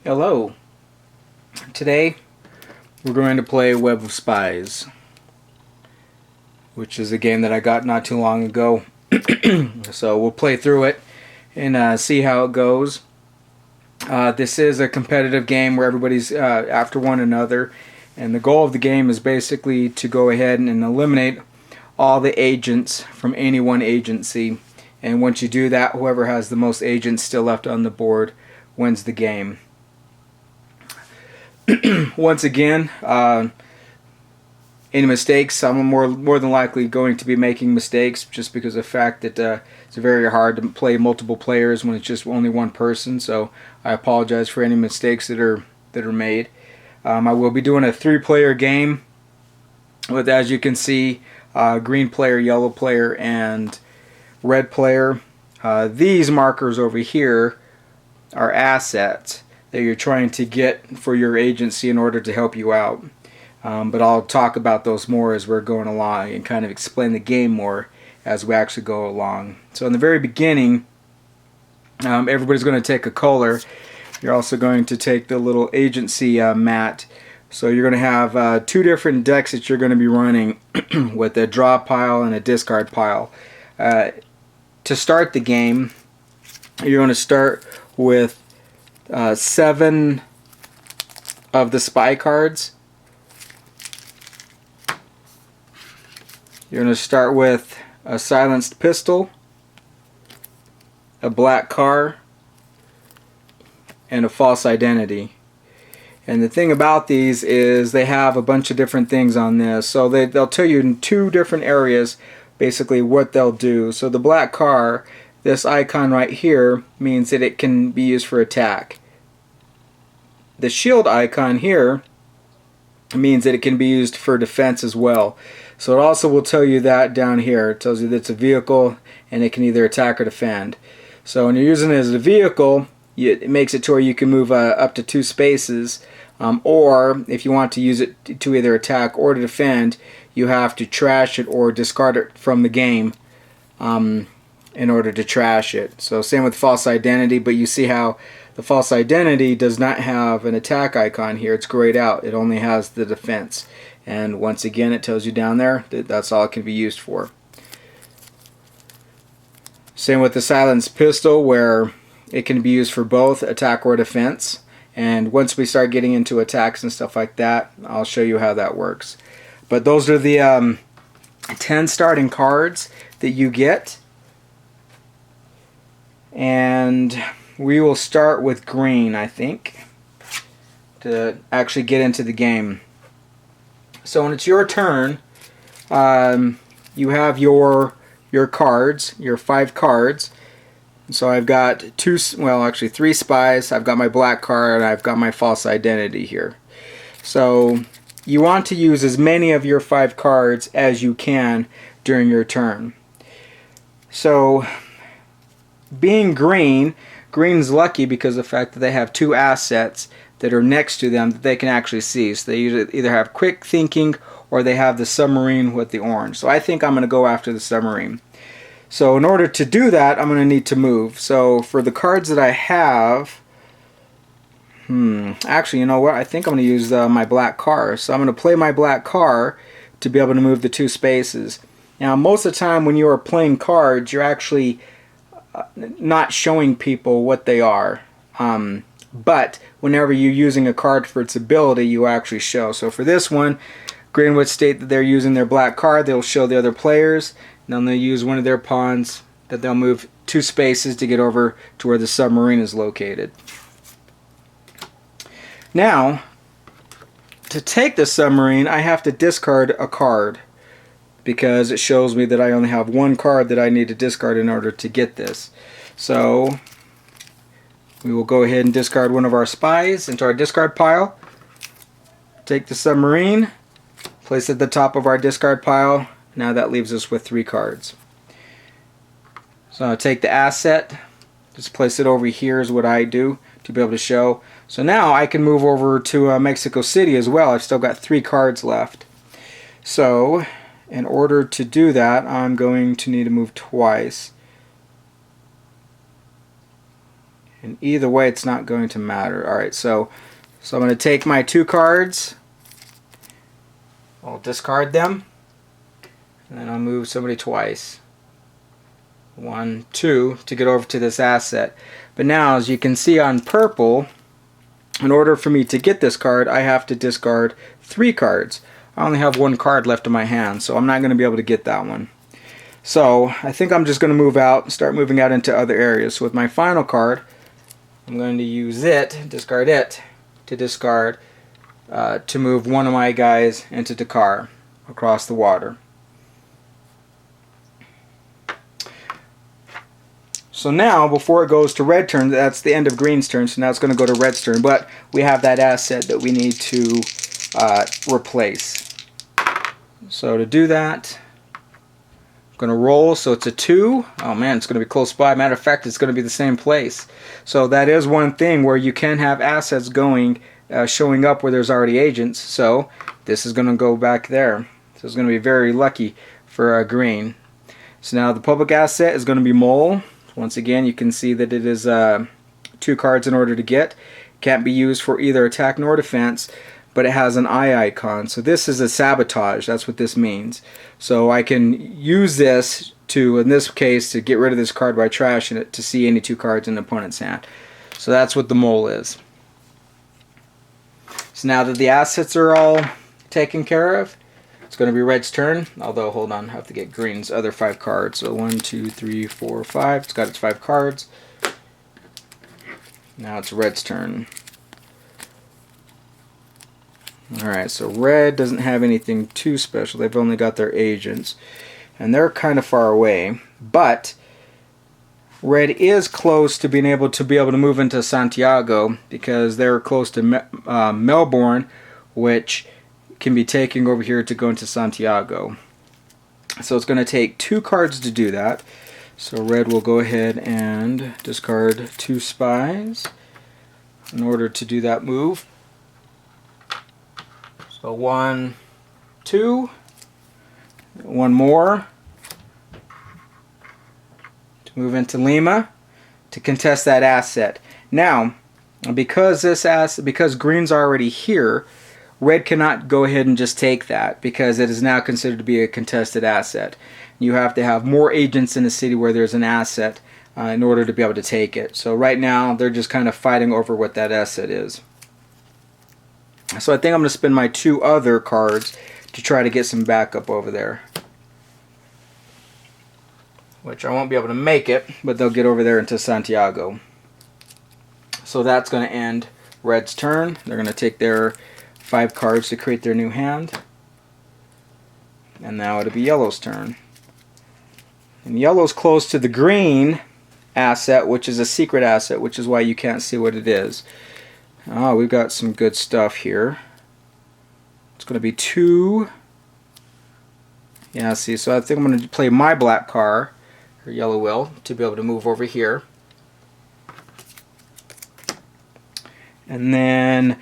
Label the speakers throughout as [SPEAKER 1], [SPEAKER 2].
[SPEAKER 1] Hello. Today we're going to play Web of Spies, which is a game that I got not too long ago. So we'll play through it and see how it goes. This is a competitive game where everybody's after one another, and the goal of the game is basically to go ahead and eliminate all the agents from any one agency. And once you do that, whoever has the most agents still left on the board wins the game. Once again, any mistakes, I'm more than likely going to be making mistakes just because of the fact that it's very hard to play multiple players when it's just only one person. So I apologize for any mistakes that are made. I will be doing a 3-player game with, as you can see, green player, yellow player, and red player. These markers over here are assets that you're trying to get for your agency in order to help you out. But I'll talk about those more as we're going along and kind of explain the game more as we actually go along. So in the very beginning, everybody's going to take a color. You're also going to take the little agency mat. So you're going to have 2 different decks that you're going to be running with a draw pile and a discard pile. To start the game, you're going to start with 7 of the spy cards. You're going to start with a silenced pistol, a black car, and a false identity. And the thing about these is they have a bunch of different things on this. So they'll tell you in 2 different areas basically what they'll do. So the black car, this icon right here, means that it can be used for attack. The shield icon here means that it can be used for defense as well. So it also will tell you that down here. It tells you that it's a vehicle and it can either attack or defend. So when you're using it as a vehicle, it makes it to where you can move up to 2 spaces. Or if you want to use it to either attack or to defend, you have to trash it or discard it from the game in order to trash it. So same with false identity, but you see how the false identity does not have an attack icon here. It's grayed out. It only has the defense. And once again, it tells you down there that that's all it can be used for. Same with the silenced pistol, where it can be used for both attack or defense. And once we start getting into attacks and stuff like that, I'll show you how that works. But those are the 10 starting cards that you get. And we will start with green, I think, to actually get into the game. So when it's your turn, you have your cards, your 5 cards. So I've got 3 spies. I've got my black card, and I've got my false identity here. So you want to use as many of your 5 cards as you can during your turn. So being green's lucky because of the fact that they have 2 assets that are next to them that they can actually see. So they usually either have quick thinking or they have the submarine with the orange. So I think I'm going to go after the submarine. So in order to do that, I'm going to need to move. So for the cards that I have, actually, you know what? I think I'm going to use my black car. So I'm going to play my black car to be able to move the 2 spaces. Now, most of the time when you are playing cards, you're actually not showing people what they are. But whenever you're using a card for its ability, you actually show. So for this one, green would state that they're using their black card. They'll show the other players. And then they'll use one of their pawns that they'll move 2 spaces to get over to where the submarine is located. Now, to take the submarine, I have to discard a card because it shows me that I only have 1 card that I need to discard in order to get this. So we will go ahead and discard one of our spies into our discard pile. Take the submarine, place it at the top of our discard pile. Now that leaves us with 3 cards. So I'll take the asset, just place it over here is what I do to be able to show. So now I can move over to Mexico City as well. I've still got 3 cards left. So in order to do that, I'm going to need to move twice. And either way, it's not going to matter. Alright, so I'm going to take my 2 cards. I'll discard them. And then I'll move somebody twice. 1, 2 to get over to this asset. But now, as you can see on purple, in order for me to get this card, I have to discard 3 cards. I only have 1 card left in my hand, so I'm not going to be able to get that one. So I think I'm just going to move out and start moving out into other areas. So with my final card, I'm going to use it, discard it, to discard, to move one of my guys into Dakar across the water. So now, before it goes to red turn, that's the end of green's turn, so now it's going to go to red's turn, but we have that asset that we need to replace. So to do that, I'm going to roll, so it's a 2. Oh man, it's going to be close by. Matter of fact, it's going to be the same place. So that is one thing where you can have assets going, showing up where there's already agents. So this is going to go back there. So it's going to be very lucky for green. So now the public asset is going to be mole. Once again, you can see that it is 2 cards in order to get. Can't be used for either attack nor defense, but it has an eye icon. So this is a sabotage. That's what this means. So I can use this to, in this case, to get rid of this card by trashing it to see any 2 cards in the opponent's hand. So that's what the mole is. So now that the assets are all taken care of, it's going to be red's turn. Although, hold on, I have to get green's other 5 cards. So 1, 2, 3, 4, 5. It's got its 5 cards. Now it's red's turn. Alright, so red doesn't have anything too special. They've only got their agents. And they're kind of far away. But red is close to being able to move into Santiago, because they're close to Melbourne, which can be taken over here to go into Santiago. So it's going to take 2 cards to do that. So red will go ahead and discard 2 spies in order to do that move. So 1, 2, 1 more to move into Lima to contest that asset. Now, because green's already here, red cannot go ahead and just take that, because it is now considered to be a contested asset. You have to have more agents in the city where there's an asset in order to be able to take it. So right now they're just kind of fighting over what that asset is. So I think I'm going to spend my 2 other cards to try to get some backup over there. Which I won't be able to make it, but they'll get over there into Santiago. So that's going to end red's turn. They're going to take their 5 cards to create their new hand. And now it'll be yellow's turn. And yellow's close to the green asset, which is a secret asset, which is why you can't see what it is. Oh, we've got some good stuff here. It's going to be 2. Yeah, see, so I think I'm going to play my black car, or yellow will, to be able to move over here. And then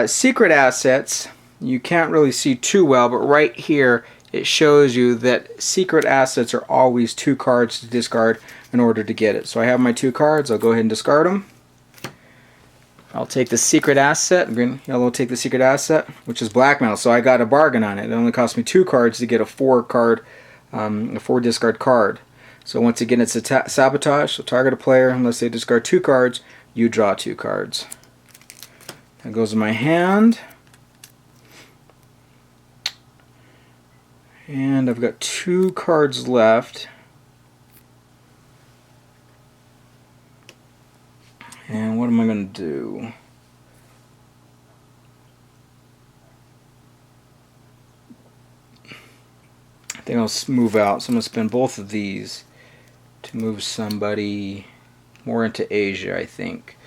[SPEAKER 1] secret assets, you can't really see too well, but right here it shows you that secret assets are always 2 cards to discard in order to get it. So I have my 2 cards. I'll go ahead and discard them. I'll take the secret asset. Green, yellow will take the secret asset, which is blackmail. So I got a bargain on it. It only cost me 2 cards to get a 4 discard card. So once again, it's a sabotage. So target a player unless they discard 2 cards. You draw 2 cards. That goes in my hand. And I've got 2 cards left. And what am I going to do? I think I'll move out. So I'm going to spend both of these to move somebody more into Asia, I think.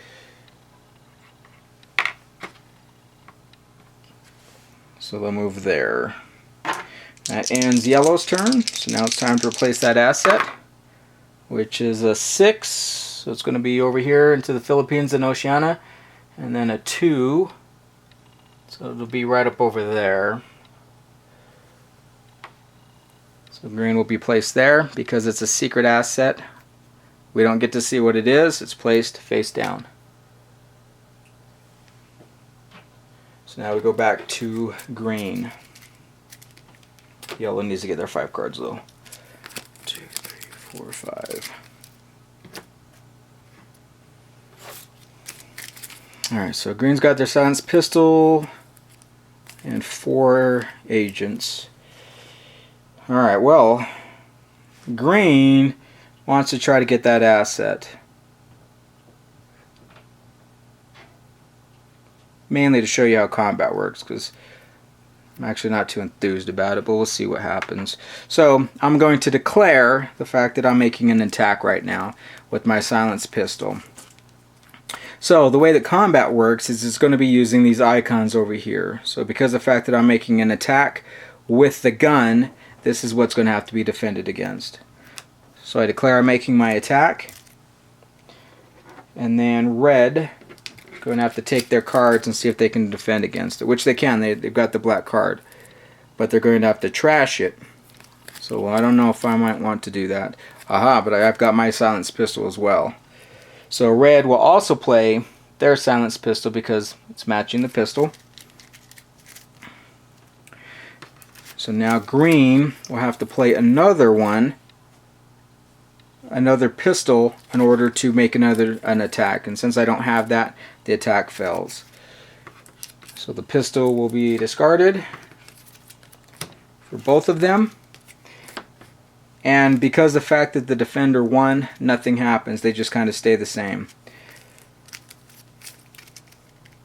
[SPEAKER 1] So they'll move there. That ends yellow's turn. So now it's time to replace that asset, which is a 6. So it's going to be over here into the Philippines and Oceania. And then a 2. So it'll be right up over there. So green will be placed there because it's a secret asset We don't get to see what it is. It's placed face down. So now we go back to green. Yellow needs to get their 5 cards though. 2, 3, 4, 5. Alright, so green's got their silenced pistol and 4 agents. Alright, well, green wants to try to get that asset. Mainly to show you how combat works, because I'm actually not too enthused about it, but we'll see what happens. So I'm going to declare the fact that I'm making an attack right now with my silenced pistol. So the way that combat works is it's going to be using these icons over here. So because of the fact that I'm making an attack with the gun, this is what's going to have to be defended against. So I declare I'm making my attack. And then red is going to have to take their cards and see if they can defend against it. Which they can. They've got the black card. But they're going to have to trash it. So I don't know if I might want to do that. Aha, but I've got my silenced pistol as well. So red will also play their silenced pistol because it's matching the pistol. So now green will have to play another one, another pistol, in order to make an attack. And since I don't have that, the attack fails. So the pistol will be discarded for both of them. And because the fact that the defender won, nothing happens. They just kind of stay the same.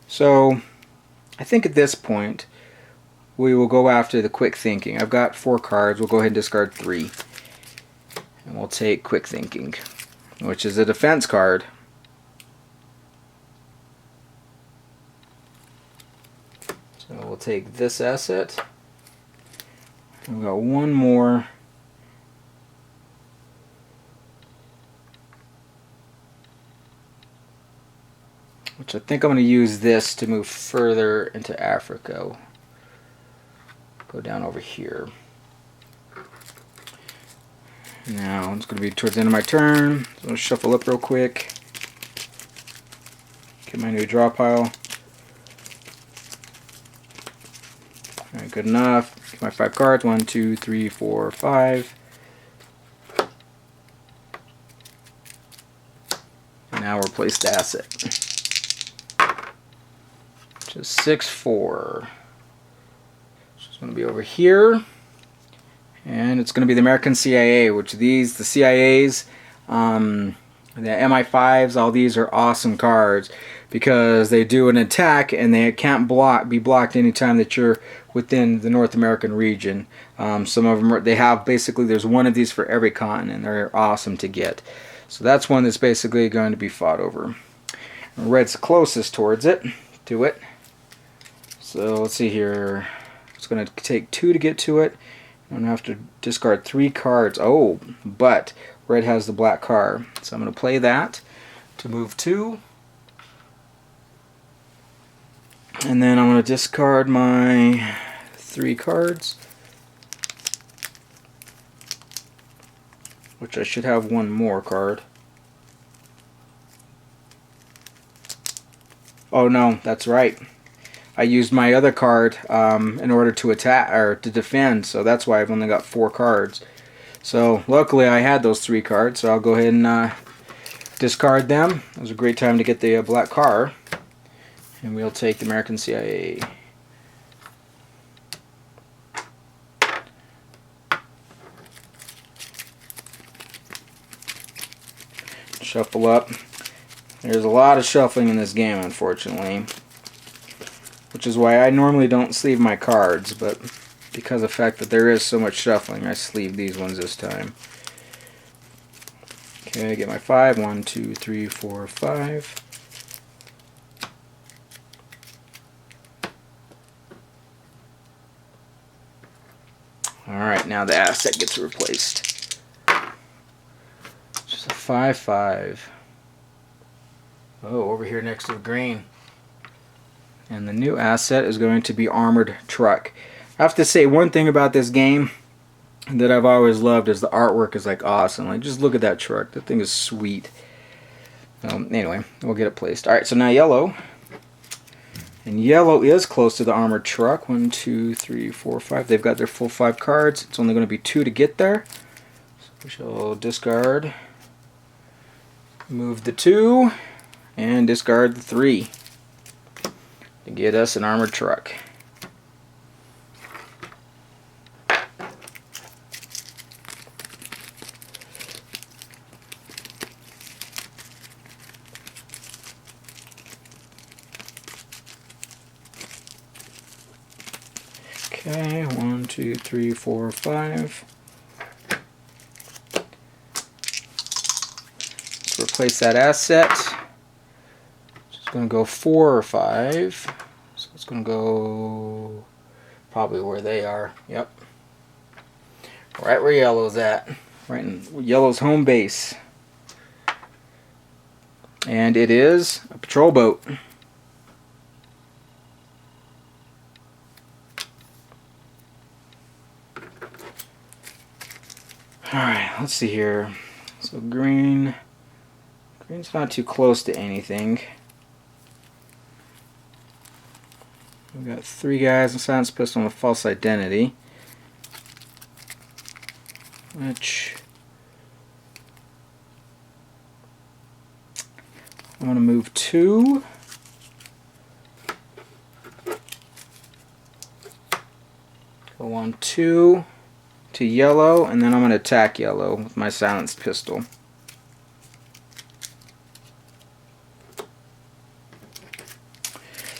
[SPEAKER 1] So I think at this point we will go after the quick thinking. I've got 4 cards. We'll go ahead and discard 3. And we'll take quick thinking, which is a defense card. So we'll take this asset. We've got one more. Which I think I'm going to use this to move further into Africa. Go down over here. Now it's going to be towards the end of my turn. So I'm going to shuffle up real quick. Get my new draw pile. Alright, good enough. Get my 5 cards. 1, 2, 3, 4, 5. And now we'll place the asset. 6-4. It's going to be over here, and it's going to be the American CIA, which the CIAs, the MI5s, all these are awesome cards because they do an attack and they can't be blocked anytime that you're within the North American region. Some of them they have basically there's one of these for every continent. They're awesome to get. So that's one that's basically going to be fought over. Red's closest towards it to it. So let's see here. It's going to take 2 to get to it. I'm going to have to discard 3 cards. Oh, but red has the black card. So I'm going to play that to move 2. And then I'm going to discard my 3 cards. Which I should have one more card. Oh no, that's right. I used my other card in order to attack or to defend, so that's why I've only got 4 cards. So luckily I had those 3 cards, so I'll go ahead and discard them. It was a great time to get the black card, and we'll take the American CIA. Shuffle up. There's a lot of shuffling in this game, unfortunately. Which is why I normally don't sleeve my cards, but because of the fact that there is so much shuffling, I sleeve these ones this time. Okay, get my 5. 1, 2, 3, 4, 5. Alright, now the asset gets replaced. Just a 5-5. Oh, over here next to the green. And the new asset is going to be armored truck. I have to say one thing about this game. that I've always loved is the artwork is like awesome. Like just look at that truck. That thing is sweet. Anyway, we'll get it placed. All right, so now yellow. And yellow is close to the armored truck. 1, 2, 3, 4, 5. They've got their full 5 cards. It's only going to be 2 to get there. So we shall discard. Move the 2. And discard the 3. To get us an armored truck. Okay, 1, 2, 3, 4, 5. Let's replace that asset. It's going to go 4 or 5. So it's going to go probably where they are. Yep. Right where yellow's at. Right in yellow's home base. And it is a patrol boat. Alright, let's see here. So green's not too close to anything. We've got 3 guys in silence pistol and a false identity. Which I want to move 2. Go 1, 2. To yellow, and then I'm going to attack yellow with my silenced pistol.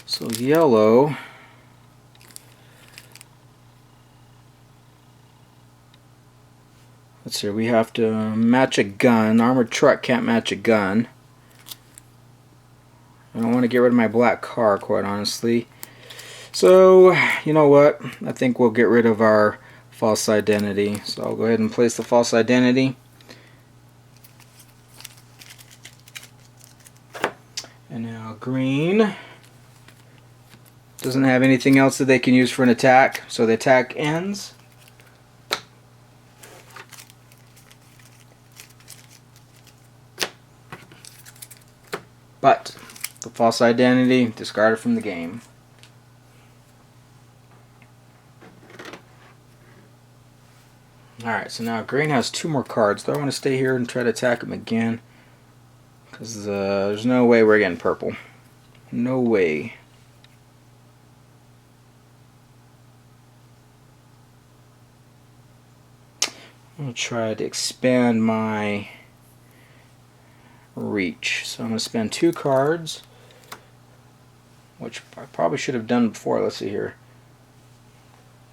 [SPEAKER 1] So yellow, let's see, we have to match a gun. Armored truck can't match a gun. I don't want to get rid of my black car, quite honestly. So, you know what? I think we'll get rid of our false identity. So I'll go ahead and place the false identity. And now green doesn't have anything else that they can use for an attack, so the attack ends. But the false identity discarded from the game. Alright, so now green has 2 more cards. Do I want to stay here and try to attack him again? Because there's no way we're getting purple. No way. I'm going to try to expand my reach. So I'm going to spend 2 cards, which I probably should have done before. Let's see here.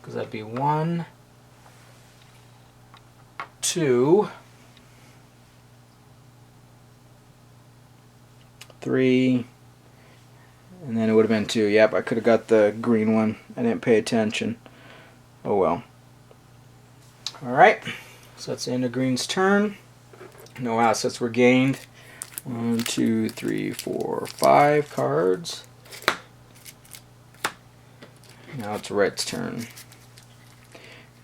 [SPEAKER 1] Because that'd be 1, 2, 3, and then it would have been 2. Yep, I could have got the green one. I didn't pay attention. Oh well. Alright, so that's the end of green's turn. No assets were gained. 1, 2, 3, 4, 5 cards. Now it's red's turn.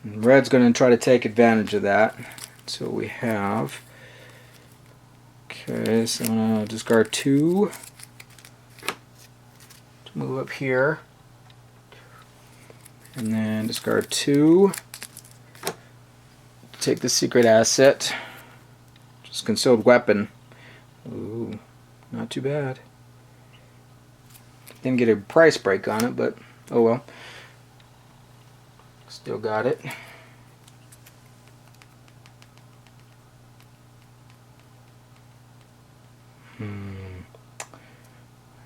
[SPEAKER 1] And red's going to try to take advantage of that. So we have, okay, so I'm going to discard 2 to move up here, and then discard 2 to take the secret asset, just concealed weapon. Ooh, not too bad. Didn't get a price break on it, but oh well. Still got it.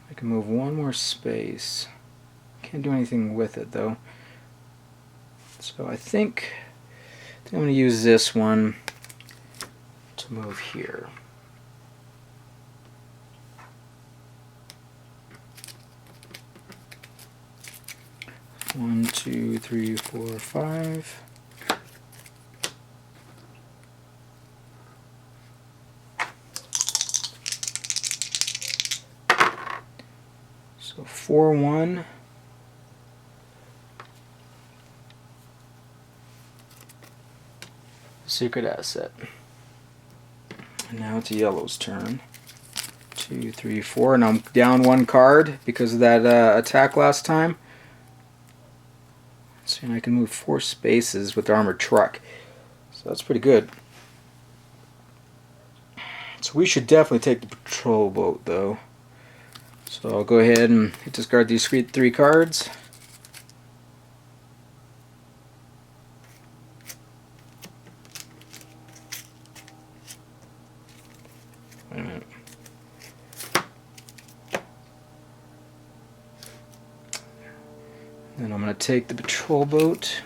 [SPEAKER 1] I can move 1 more space. Can't do anything with it though. So I think I'm going to use this one to move here. 1, 2, 3, 4, 5. So 4, 1. secret asset. And now it's yellow's turn. 2, 3, 4, and I'm down 1 card because of that attack last time. So I can move 4 spaces with the armored truck. So that's pretty good. So we should definitely take the patrol boat though. So I'll go ahead and discard these 3 cards. Wait a minute. Then I'm going to take the patrol boat.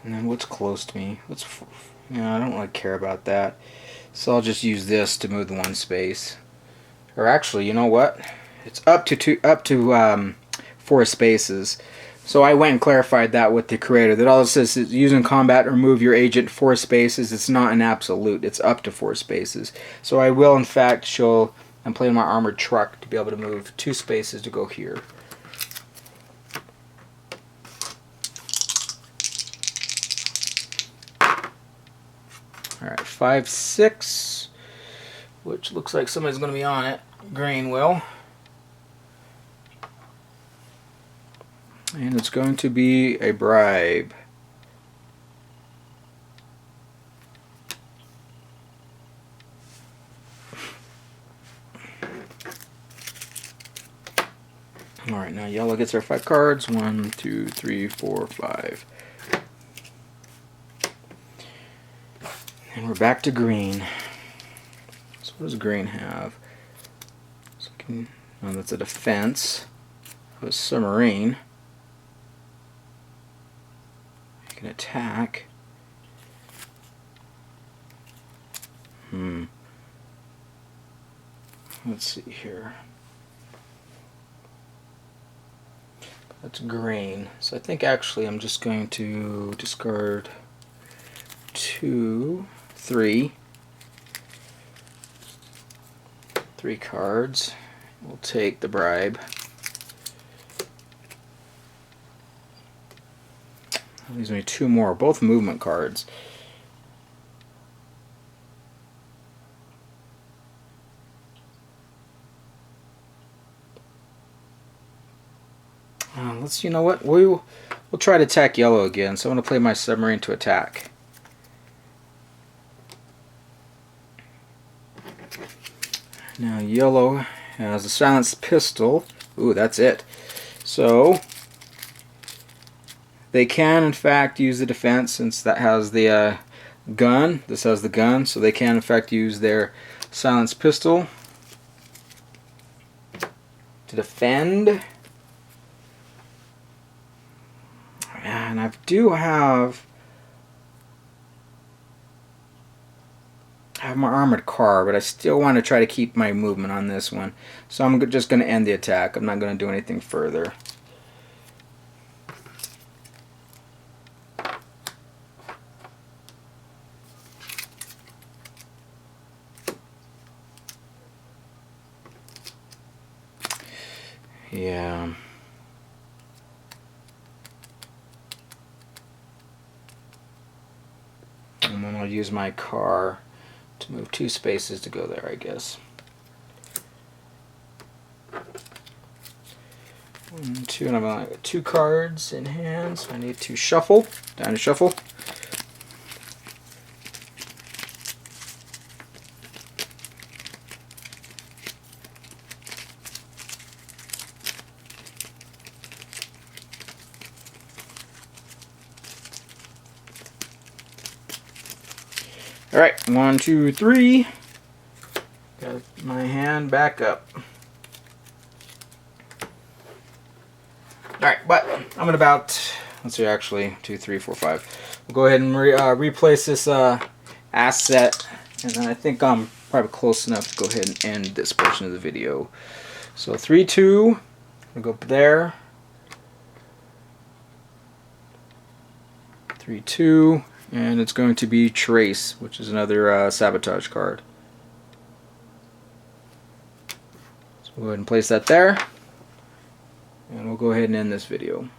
[SPEAKER 1] And then what's close to me? I don't really care about that. So I'll just use this to move the 1 space. Or actually, you know what? It's up to 4 spaces. So I went and clarified that with the creator. That all it says is using combat, remove your agent 4 spaces. It's not an absolute. It's up to 4 spaces. So I will in fact show I'm playing my armored truck to be able to move 2 spaces to go here. Alright, 5, 6, which looks like somebody's going to be on it. Green will. And it's going to be a bribe. Alright, now yellow gets our 5 cards. 1, 2, 3, 4, 5. And we're back to green. So what does green have? Oh, that's a defense. A submarine. You can attack. Let's see here. That's green. So I think actually I'm just going to discard 2, 3 cards. We'll take the bribe. That leaves me 2 more, both movement cards. You know what? We'll try to attack yellow again. So I'm going to play my submarine to attack. Now yellow has a silenced pistol. Ooh, that's it. So they can in fact use the defense since that has the gun. This has the gun, so they can in fact use their silenced pistol to defend. And I do have my armored car, but I still want to try to keep my movement on this one. So I'm just going to end the attack. I'm not going to do anything further. Yeah. And then I'll use my car to move 2 spaces to go there, I guess. 1, 2, and I've only got 2 cards in hand, so I need to shuffle. Time to shuffle. Alright, 1, 2, 3. Got my hand back up. Alright, but I'm at about, let's see, actually, 2, 3, 4, 5. We'll go ahead and replace this asset, and then I think I'm probably close enough to go ahead and end this portion of the video. So 3, 2, we'll go up there. 3, 2. And it's going to be Trace, which is another sabotage card. So we'll go ahead and place that there. we'll go ahead and end this video.